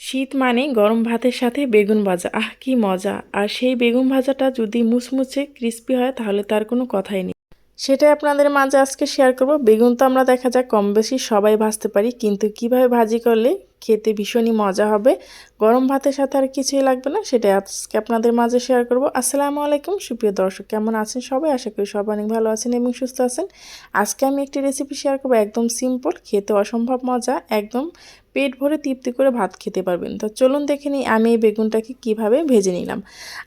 শীত মানে গরম ভাতের সাথে বেগুন ভাজা, আহ কি মজা! আর সেই বেগুন ভাজাটা যদি মুচমুচে ক্রিস্পি হয় তাহলে তার কোনো কথাই নেই। সেটাই আপনাদের মাঝে আজকে শেয়ার করব। বেগুন তো আমরা দেখা যায় কম বেশি সবাই ভাজতে পারি, কিন্তু কিভাবে ভাজি করলে খেতে ভীষণই মজা হবে, গরম ভাতের সাথে আর কিছুই লাগবে না, সেটাই আজকে আপনাদের মাঝে শেয়ার করব। আসসালামু আলাইকুম সুপ্রিয় দর্শক, কেমন আছেন সবাই? আশা করি সবাই অনেক ভালো আছেন এবং সুস্থ আছেন। আজকে আমি একটি রেসিপি শেয়ার করব, একদম সিম্পল, খেতে অসম্ভব মজা, একদম পেট ভরে তৃপ্তি করে ভাত খেতে পারবেন। তো চলুন দেখে নিই আমি এই বেগুনটাকে কিভাবে ভেজে নিলাম।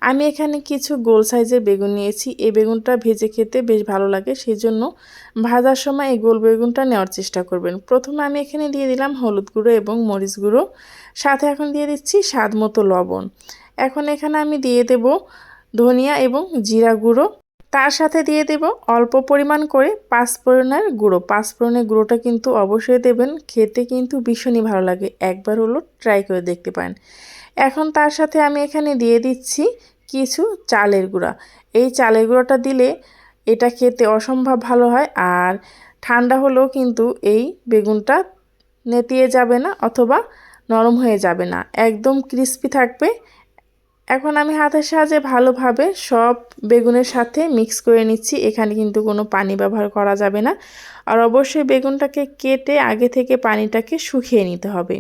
আমি এখানে কিছু গোল সাইজের বেগুন নিয়েছি। এই বেগুনটা ভেজে খেতে বেশ ভালো লাগে, সেই জন্য ভাজার সময় এই গোল বেগুনটা নেওয়ার চেষ্টা করবেন। প্রথমে আমি এখানে দিয়ে দিলাম হলুদ গুঁড়ো এবং মরিচ গুঁড়ো, সাথে এখন দিয়ে দিচ্ছি স্বাদ মতো লবণ। এখন এখানে আমি দিয়ে দেব ধনিয়া এবং জিরা গুঁড়ো, তার সাথে দিয়ে দেব অল্প পরিমাণ করে পাঁচফোড়নের গুঁড়ো। পাঁচফোড়নের গুঁড়োটা কিন্তু অবশ্যই দেবেন, খেতে কিন্তু ভীষণই ভালো লাগে, একবার হলো ট্রাই করে দেখতে পারেন। এখন তার সাথে আমি এখানে দিয়ে দিচ্ছি কিছু চালের গুঁড়া। এই চালের গুঁড়োটা দিলে এটা খেতে অসম্ভব ভালো হয়, আর ঠান্ডা হলেও কিন্তু এই বেগুনটা নেতিয়ে যাবে না অথবা নরম হয়ে যাবে না, একদম ক্রিস্পি থাকবে। এখন আমি হাতের সাহায্যে ভালোভাবে সব বেগুনের সাথে মিক্স করে নিচ্ছি। এখানে কিন্তু কোনো পানি ব্যবহার করা যাবে না, আর অবশ্যই বেগুনটাকে কেটে আগে থেকে পানিটাকে শুকিয়ে নিতে হবে।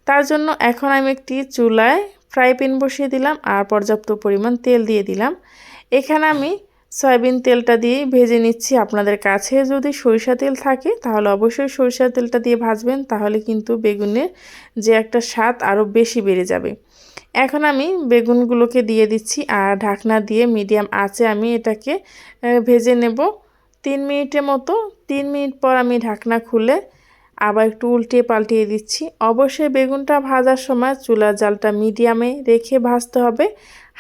তার জন্য এখন আমি একটি চুলায় ফ্রাই প্যান বসিয়ে দিলাম আর পর্যাপ্ত পরিমাণ তেল দিয়ে দিলাম। এখানে আমি সয়াবিন তেলটা দিয়ে ভেজে নিচ্ছি। আপনাদের কাছে যদি সরিষা তেল থাকে তাহলে অবশ্যই সরিষার তেলটা দিয়ে ভাজবেন, তাহলে কিন্তু বেগুনের যে একটা স্বাদ আরও বেশি বেড়ে যাবে। এখন আমি বেগুনগুলোকে দিয়ে দিচ্ছি আর ঢাকনা দিয়ে মিডিয়াম আঁচে আমি এটাকে ভেজে নেব 3 মিনিটের মতো। 3 মিনিট পর আমি ঢাকনা খুলে আবার একটু উল্টে পাল্টিয়ে দিচ্ছি। অবশ্যই বেগুনটা ভাজার সময় চুলার জালটা মিডিয়ামে রেখে ভাজতে হবে।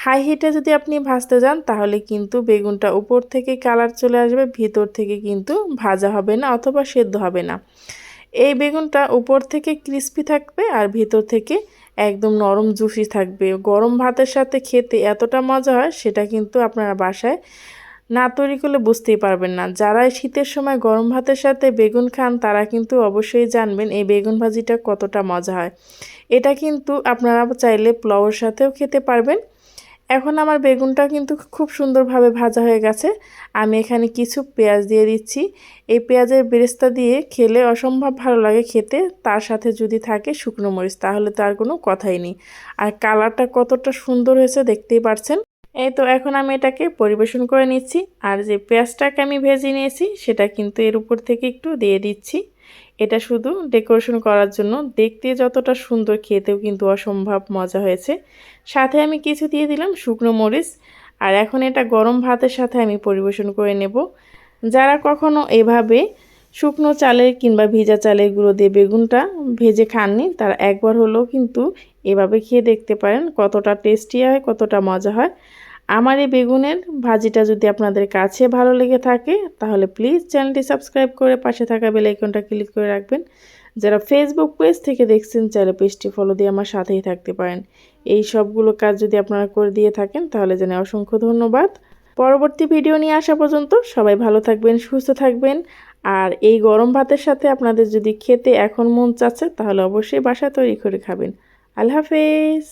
হাই হিটে যদি আপনি ভাজতে যান তাহলে কিন্তু বেগুনটা উপর থেকে কালার চলে আসবে, ভিতর থেকে কিন্তু ভাজা হবে না অথবা সেদ্ধ হবে না। এই বেগুনটা উপর থেকে ক্রিস্পি থাকবে আর ভিতর থেকে একদম নরম জুসি থাকবে। গরম ভাতের সাথে খেতে এতটা মজা হয়, সেটা কিন্তু আপনারা বাসায় না তৈরি করলে বুঝতেই পারবেন না। যারা শীতের সময় গরম ভাতের সাথে বেগুন খান তারা কিন্তু অবশ্যই জানবেন এই বেগুন ভাজিটা কতটা মজা হয়। এটা কিন্তু আপনারা চাইলে পোলাওর সাথেও খেতে পারবেন। এখন আমার বেগুনটা কিন্তু খুব সুন্দরভাবে ভাজা হয়ে গেছে। আমি এখানে কিছু পেঁয়াজ দিয়ে দিচ্ছি। এই পেঁয়াজের বেরেস্তা দিয়ে খেলে অসম্ভব ভালো লাগে খেতে, তার সাথে যদি থাকে শুকনো মরিচ তাহলে তো আর কোনো কথাই নেই। আর কালারটা কতটা সুন্দর হয়েছে দেখতেই পাচ্ছেন। এই তো এখন আমি এটাকে পরিবেশন করে নিচ্ছি, আর যে পেঁয়াজটাকে আমি ভেজে নিয়েছি সেটা কিন্তু এর উপর থেকে একটু দিয়ে দিচ্ছি। এটা শুধু ডেকোরেশন করার জন্য, দেখতে যতটা সুন্দর খেতেও কিন্তু অসম্ভব মজা হয়েছে। সাথে আমি কিছু দিয়ে দিলাম শুকনো মরিচ। আর এখন এটা গরম ভাতের সাথে আমি পরিবেশন করে নেব। যারা কখনো এভাবে শুকনো চালের কিংবা ভিজা চালের গুঁড়ো দিয়ে বেগুনটা ভেজে খাননি তারা একবার হলেও কিন্তু এভাবে খেয়ে দেখতে পারেন, কতটা টেস্টি হয়, কতটা মজা হয়। আমার এই বেগুনের ভাজিটা যদি আপনাদের কাছে ভালো লেগে থাকে তাহলে প্লিজ চ্যানেলটি সাবস্ক্রাইব করে পাশে থাকা বেল আইকনটা ক্লিক করে রাখবেন। যারা ফেসবুক পেজ থেকে দেখছেন চাইলে পেজটি ফলো দিয়ে আমার সাথেই থাকতে পারেন। এই সবগুলো কাজ যদি আপনারা করে দিয়ে থাকেন তাহলে জানাই অসংখ্য ধন্যবাদ। পরবর্তী ভিডিও নিয়ে আসা পর্যন্ত সবাই ভালো থাকবেন, সুস্থ থাকবেন। আর এই গরম ভাতের সাথে আপনাদের যদি খেতে এখন মন চাচ্ছে তাহলে অবশ্যই বাসায় তৈরি করে খাবেন। আল্লাহ হাফেজ।